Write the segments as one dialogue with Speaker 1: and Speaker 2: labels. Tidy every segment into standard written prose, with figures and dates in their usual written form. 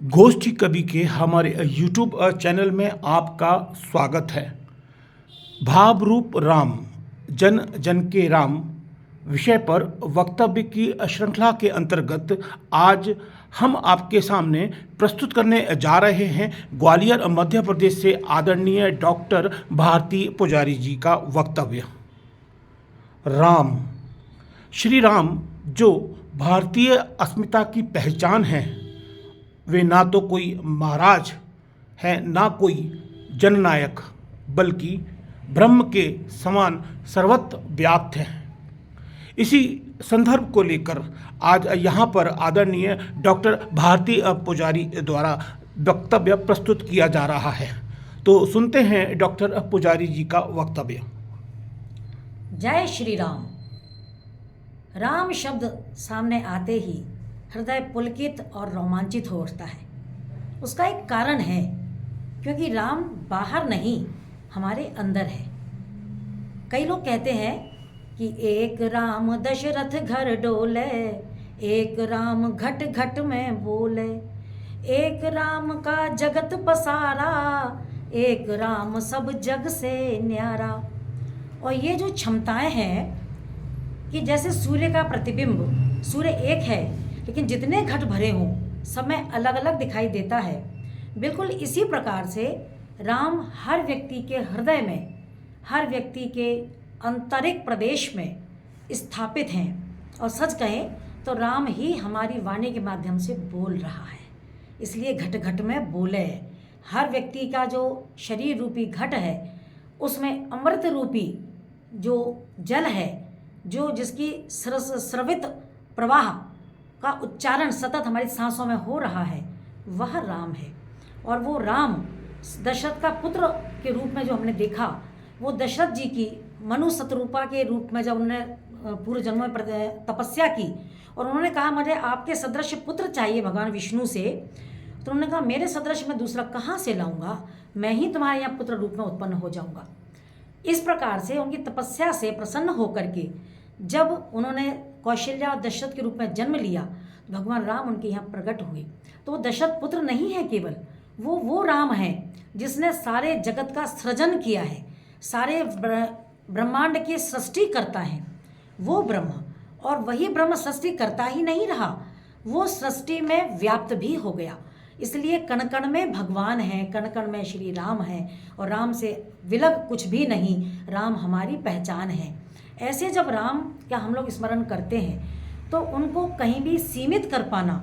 Speaker 1: गोष्ठी कवि के हमारे यूट्यूब चैनल में आपका स्वागत है। भाव रूप राम, जन जन के राम विषय पर वक्तव्य की श्रृंखला के अंतर्गत आज हम आपके सामने प्रस्तुत करने जा रहे हैं ग्वालियर मध्य प्रदेश से आदरणीय डॉक्टर भारती पुजारी जी का वक्तव्य। राम, श्री राम जो भारतीय अस्मिता की पहचान है, वे ना तो कोई महाराज है ना कोई जननायक, बल्कि ब्रह्म के समान सर्वत्र व्याप्त हैं। इसी संदर्भ को लेकर आज यहाँ पर आदरणीय डॉक्टर भारती पुजारी द्वारा वक्तव्य प्रस्तुत किया जा रहा है। तो सुनते हैं डॉक्टर पुजारी जी का वक्तव्य।
Speaker 2: जय श्री राम। राम शब्द सामने आते ही हृदय पुलकित और रोमांचित हो उठता है। उसका एक कारण है, क्योंकि राम बाहर नहीं हमारे अंदर है। कई लोग कहते हैं कि एक राम दशरथ घर डोले, एक राम घट घट में बोले, एक राम का जगत पसारा, एक राम सब जग से न्यारा। और ये जो क्षमताएं हैं कि जैसे सूर्य का प्रतिबिंब, सूर्य एक है लेकिन जितने घट भरे हों सब में अलग अलग दिखाई देता है, बिल्कुल इसी प्रकार से राम हर व्यक्ति के हृदय में, हर व्यक्ति के आंतरिक प्रदेश में स्थापित हैं। और सच कहें तो राम ही हमारी वाणी के माध्यम से बोल रहा है, इसलिए घट घट में बोले। हर व्यक्ति का जो शरीर रूपी घट है उसमें अमृत रूपी जो जल है, जो जिसकी स्रवित प्रवाह का उच्चारण सतत हमारी सांसों में हो रहा है, वह राम है। और वो राम दशरथ का पुत्र के रूप में जो हमने देखा, वो दशरथ जी की मनु शतरूपा के रूप में जब उन्होंने पूर्व जन्मों में तपस्या की और उन्होंने कहा मुझे आपके सदृश पुत्र चाहिए भगवान विष्णु से, तो उन्होंने कहा मेरे सदृश मैं दूसरा कहाँ से लाऊंगा, मैं ही तुम्हारे यहाँ पुत्र रूप में उत्पन्न हो जाऊंगा। इस प्रकार से उनकी तपस्या से प्रसन्न होकर के जब उन्होंने कौशल्या और दशरथ के रूप में जन्म लिया, भगवान राम उनके यहाँ प्रकट हुए। तो वो दशरथ पुत्र नहीं है केवल, वो राम है जिसने सारे जगत का सृजन किया है, सारे ब्रह्मांड की सृष्टि करता है वो ब्रह्म। और वही ब्रह्म सृष्टि करता ही नहीं रहा, वो सृष्टि में व्याप्त भी हो गया। इसलिए कण कण में भगवान है, कण कण में श्री राम है, और राम से विलग कुछ भी नहीं, राम हमारी पहचान है। ऐसे जब राम का हम लोग स्मरण करते हैं तो उनको कहीं भी सीमित कर पाना,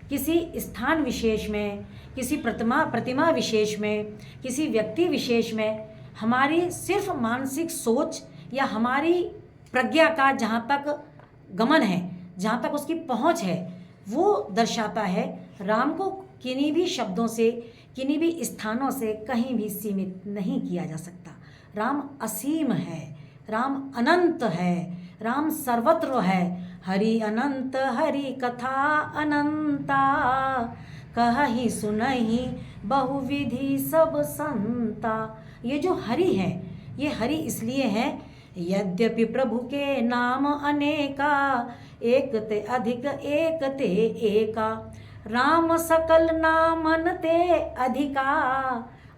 Speaker 2: किसी स्थान विशेष में, किसी प्रतिमा विशेष में, किसी व्यक्ति विशेष में, हमारी सिर्फ मानसिक सोच या हमारी प्रज्ञा का जहाँ तक गमन है, जहाँ तक उसकी पहुँच है, वो दर्शाता है राम को किन्हीं भी शब्दों से, किन्हीं भी स्थानों से कहीं भी सीमित नहीं किया जा सकता। राम असीम है, राम अनंत है, राम सर्वत्र है। हरि अनंत हरि कथा अनंता, कहहि सुनहि बहुविधि सब संता। ये जो हरि है, ये हरि इसलिए है, यद्यपि प्रभु के नाम अनेका, एक ते अधिक एक ते एका। राम सकल नामन ते अधिका।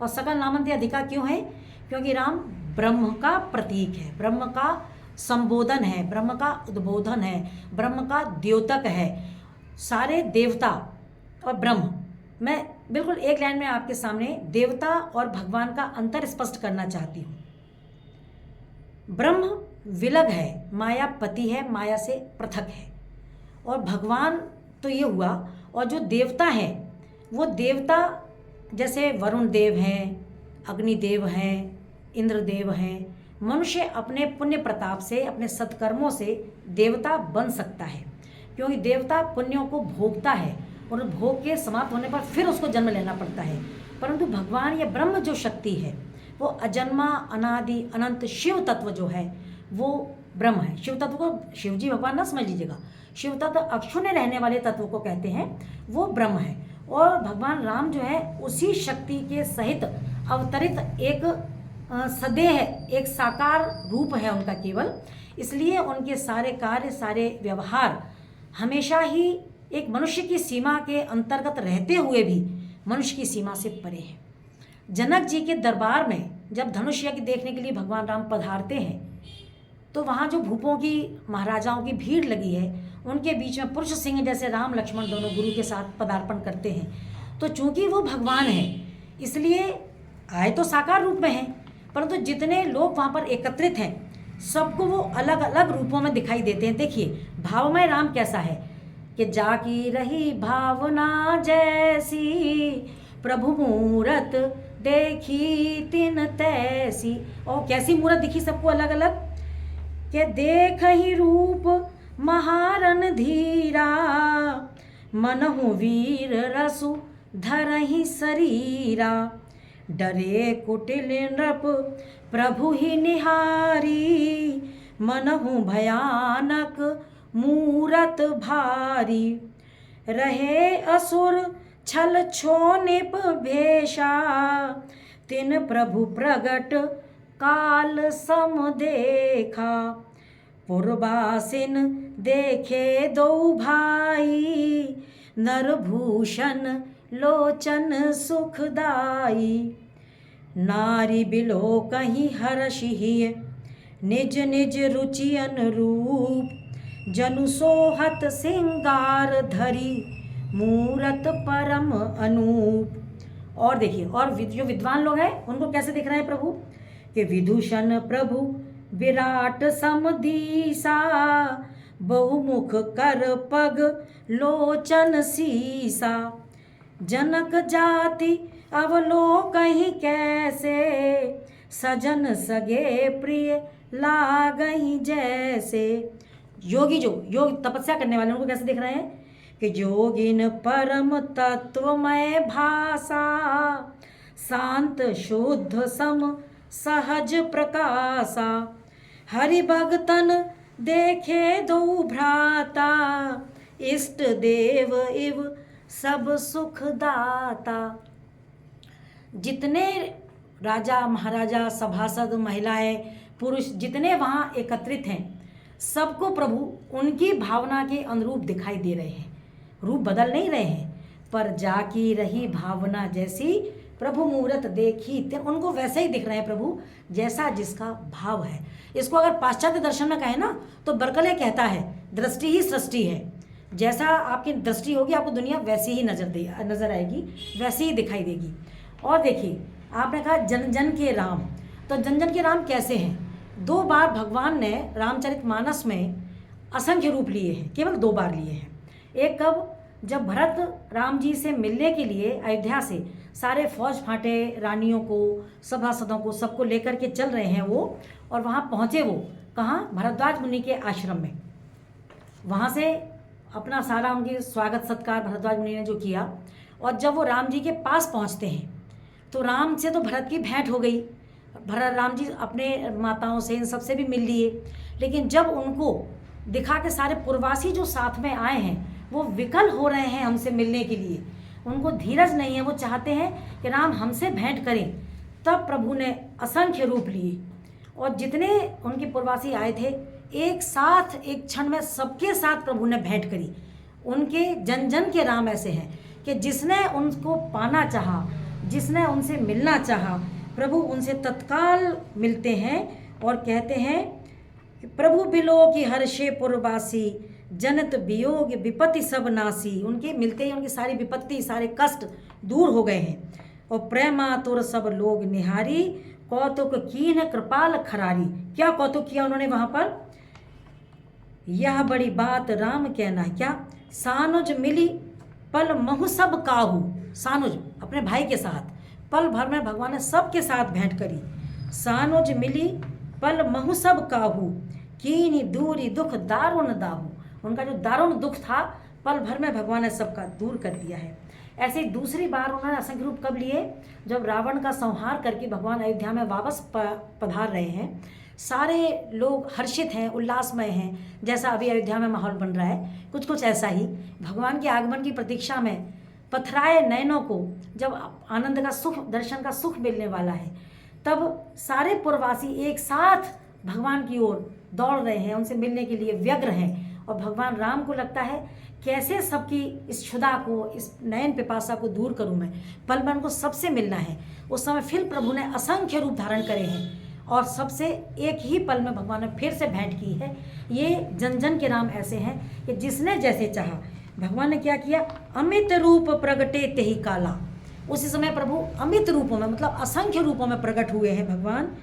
Speaker 2: और सकल नामन ते अधिका क्यों है? क्योंकि राम ब्रह्म का प्रतीक है, ब्रह्म का संबोधन है, ब्रह्म का उद्बोधन है, ब्रह्म का द्योतक है। सारे देवता और ब्रह्म, मैं बिल्कुल एक लाइन में आपके सामने देवता और भगवान का अंतर स्पष्ट करना चाहती हूँ। ब्रह्म विलग है, मायापति है, माया से पृथक है, और भगवान तो ये हुआ। और जो देवता है वो देवता जैसे वरुण देव हैं, अग्निदेव हैं, इंद्रदेव हैं। मनुष्य अपने पुण्य प्रताप से, अपने सत्कर्मों से देवता बन सकता है, क्योंकि देवता पुण्यों को भोगता है और भोग के समाप्त होने पर फिर उसको जन्म लेना पड़ता है। परंतु भगवान या ब्रह्म जो शक्ति है वो अजन्मा अनादि अनंत शिव तत्व जो है वो ब्रह्म है। शिव तत्व को शिवजी भगवान न समझ लीजिएगा, शिव तत्व अक्षुण्य रहने वाले तत्व को कहते हैं, वो ब्रह्म है। और भगवान राम जो है उसी शक्ति के सहित अवतरित एक सदेह, एक साकार रूप है उनका केवल। इसलिए उनके सारे कार्य, सारे व्यवहार हमेशा ही एक मनुष्य की सीमा के अंतर्गत रहते हुए भी मनुष्य की सीमा से परे हैं। जनक जी के दरबार में जब धनुष यज्ञ देखने के लिए भगवान राम पधारते हैं तो वहाँ जो भूपों की महाराजाओं की भीड़ लगी है, उनके बीच में पुरुष सिंह जैसे राम लक्ष्मण दोनों गुरु के साथ पदार्पण करते हैं। तो चूंकि वो भगवान हैं इसलिए आए तो साकार रूप में हैं, परंतु जितने लोग वहाँ पर एकत्रित हैं सबको वो अलग अलग रूपों में दिखाई देते हैं। देखिए भावमय राम कैसा है कि जाकी रही भावना जैसी, प्रभु मूरत देखी तिन तैसी। और कैसी मूरत दिखी सबको अलग अलग, के देख ही रूप महारन धीरा, मनहु वीर रसु धरहि शरीरा, डरे कुटिल नृप प्रभु ही निहारी, मनहु भयानक मूरत भारी, रहे असुर छल छोनिप भेषा, तिन प्रभु प्रगट काल सम देखा, पुरबासिन देखे दो भाई, नरभूषण लोचन सुखदाई, नारी बिलो कहीं हर्षिय, निज निज रुचि अनुरूप, जनु सोहत सिंगार धरी, मूरत परम अनूप। और देखिए और जो विद्वान लोग हैं उनको कैसे दिख रहे हैं प्रभु, कि विदूषण प्रभु विराट समदीसा, बहुमुख कर पग लोचन सीसा, जनक जाति अवलोकहि कैसे, सजन सगे प्रिय लागहि जैसे। योगी जो योग तपस्या करने वाले उनको कैसे दिख रहे हैं, कि जोगिन परम तत्वमय भाषा, शांत शुद्ध सम सहज प्रकाशा, हरि भगतन देखे दो भ्राता, इष्ट देव इव सब सुख दाता। जितने राजा महाराजा सभासद महिलाएं पुरुष जितने वहाँ एकत्रित हैं सबको प्रभु उनकी भावना के अनुरूप दिखाई दे रहे हैं, रूप बदल नहीं रहे हैं, पर जाकी रही भावना जैसी, प्रभु मूरत देखी, उनको वैसे ही दिख रहे हैं प्रभु जैसा जिसका भाव है। इसको अगर पाश्चात्य दर्शन में कहें ना तो बर्कले कहता है दृष्टि ही सृष्टि है। जैसा आपकी दृष्टि होगी आपको दुनिया वैसी ही नजर आएगी, वैसी ही दिखाई देगी। और देखिए आपने कहा जन जन के राम, तो जन जन के राम कैसे हैं? 2 बार भगवान ने रामचरितमानस में असंख्य रूप लिए हैं, केवल 2 बार लिए हैं। एक कब, जब भरत राम जी से मिलने के लिए अयोध्या से सारे फौज फाटे रानियों को सभासदों को सबको लेकर के चल रहे हैं वो, और वहाँ पहुँचे वो कहाँ, भरद्वाज मुनि के आश्रम में। वहाँ से अपना सारा उनके स्वागत सत्कार भरद्वाज मुनि ने जो किया, और जब वो राम जी के पास पहुँचते हैं तो राम से तो भरत की भेंट हो गई, भरत राम जी अपने माताओं से इन सबसे भी मिल लिए, लेकिन जब उनको दिखा के सारे पूर्ववासी जो साथ में आए हैं वो विकल हो रहे हैं हमसे मिलने के लिए, उनको धीरज नहीं है, वो चाहते हैं कि राम हमसे भेंट करें, तब प्रभु ने असंख्य रूप लिए और जितने उनके पूर्ववासी आए थे एक साथ एक क्षण में सबके साथ प्रभु ने भेंट करी। उनके जन जन के राम ऐसे हैं कि जिसने उनको पाना चाहा, जिसने उनसे मिलना चाहा, प्रभु उनसे तत्काल मिलते हैं और कहते हैं कि प्रभु बिलो की हर्षे पुरवासी, जनत वियोग विपत्ति सब नासी। उनके मिलते ही उनकी सारी विपत्ति सारे कष्ट दूर हो गए हैं। और प्रेमातुर सब लोग निहारी, कौतुक कीन कृपाल खरारी। क्या कौतुक किया उन्होंने वहाँ पर, यह बड़ी बात राम कहना है क्या, सानुज मिली पल महु सब काहू। सानुज अपने भाई के साथ पल भर में भगवान ने सबके साथ भेंट करी। सानुज मिली पल महु सब काहू, कीनी दूरी दुख दारुण दाहू। उनका जो दारुण दुख था पल भर में भगवान ने सबका दूर कर दिया है। ऐसे ही दूसरी बार उन्होंने असंख्य रूप कब लिए, जब रावण का संहार करके भगवान अयोध्या में वापस पधार रहे हैं। सारे लोग हर्षित हैं, उल्लासमय हैं, जैसा अभी अयोध्या में माहौल बन रहा है कुछ कुछ ऐसा ही। भगवान के आगमन की प्रतीक्षा में पथराए नयनों को जब आनंद का सुख, दर्शन का सुख मिलने वाला है, तब सारे पुरवासी एक साथ भगवान की ओर दौड़ रहे हैं, उनसे मिलने के लिए व्यग्र हैं। और भगवान राम को लगता है कैसे सबकी इस क्षुधा को, इस नयन पिपासा को दूर करूं मैं। पल में उनको सबसे मिलना है। उस समय फिर प्रभु ने असंख्य रूप धारण करे हैं और सबसे एक ही पल में भगवान ने फिर से भेंट की है। ये जन जन के राम ऐसे हैं कि जिसने जैसे चाहा, भगवान ने क्या किया, अमित रूप प्रगटे तेहि काला। उसी समय प्रभु अमित रूपों में, मतलब असंख्य रूपों में प्रकट हुए हैं भगवान।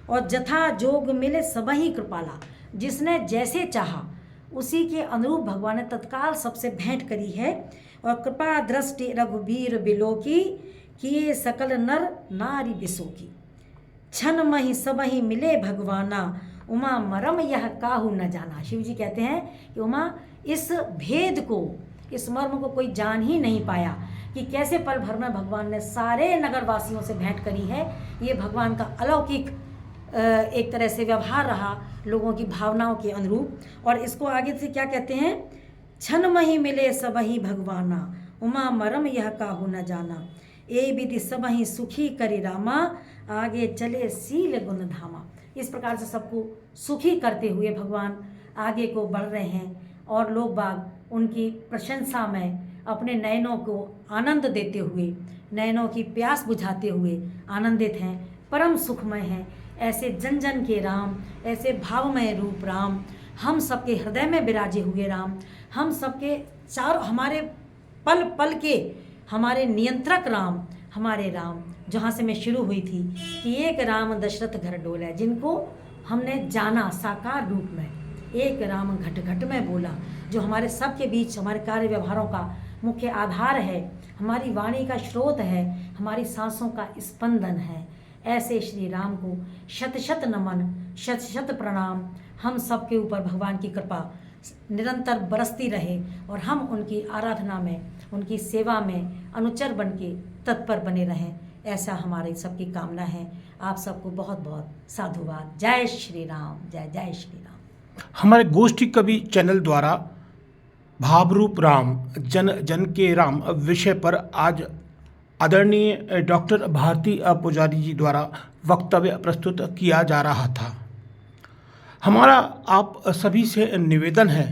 Speaker 2: और जथा जोग मिले सबहि कृपाला, जिसने जैसे चाहा उसी के अनुरूप भगवान ने तत्काल सबसे भेंट करी है। और कृपा दृष्टि रघुबीर बिलोकी, किए सकल नर नारी बिसोकी। क्षण मही सबही मिले भगवाना, उमा मरम यह काहू न जाना। शिव जी कहते हैं कि उमा, इस भेद को, इस मर्म को कोई जान ही नहीं पाया कि कैसे पल भर में भगवान ने सारे नगरवासियों से भेंट करी है। ये भगवान का अलौकिक एक तरह से व्यवहार रहा लोगों की भावनाओं के अनुरूप। और इसको आगे से क्या कहते हैं, क्षण मही मिले सबही भगवाना, उमा मरम यह काहू न जाना। ए विधि सबही सुखी करी रामा, आगे चले सील गुण धामा। इस प्रकार से सबको सुखी करते हुए भगवान आगे को बढ़ रहे हैं और लोग बाग उनकी प्रशंसा में अपने नयनों को आनंद देते हुए, नयनों की प्यास बुझाते हुए आनंदित हैं, परम सुखमय हैं। ऐसे जन जन के राम, ऐसे भावमय रूप राम, हम सबके हृदय में विराजे हुए राम, हम सबके चार, हमारे पल पल के हमारे नियंत्रक राम, हमारे राम। जहाँ से मैं शुरू हुई थी कि एक राम दशरथ घर डोला, जिनको हमने जाना साकार रूप में, एक राम घट घट में बोला, जो हमारे सबके बीच हमारे कार्य व्यवहारों का मुख्य आधार है, हमारी वाणी का स्रोत है, हमारी सांसों का स्पंदन है। ऐसे श्री राम को शत शत नमन, शत शत प्रणाम। हम सब के ऊपर भगवान की कृपा निरंतर बरसती रहे और हम उनकी आराधना में, उनकी सेवा में अनुचर बन के तत्पर बने रहें, ऐसा हमारी सबकी कामना है। आप सबको बहुत बहुत साधुवाद। जय श्री राम, जय जय श्री राम।
Speaker 1: हमारे गोष्ठी कवि चैनल द्वारा भावरूप राम, जन जन के राम विषय पर आज आदरणीय डॉक्टर भारती पुजारी जी द्वारा वक्तव्य प्रस्तुत किया जा रहा था। हमारा आप सभी से निवेदन है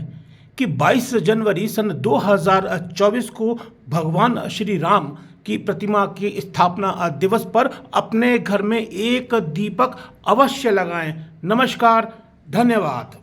Speaker 1: कि 22 जनवरी सन 2024 को भगवान श्री राम की प्रतिमा की स्थापना दिवस पर अपने घर में एक दीपक अवश्य लगाएं। नमस्कार, धन्यवाद।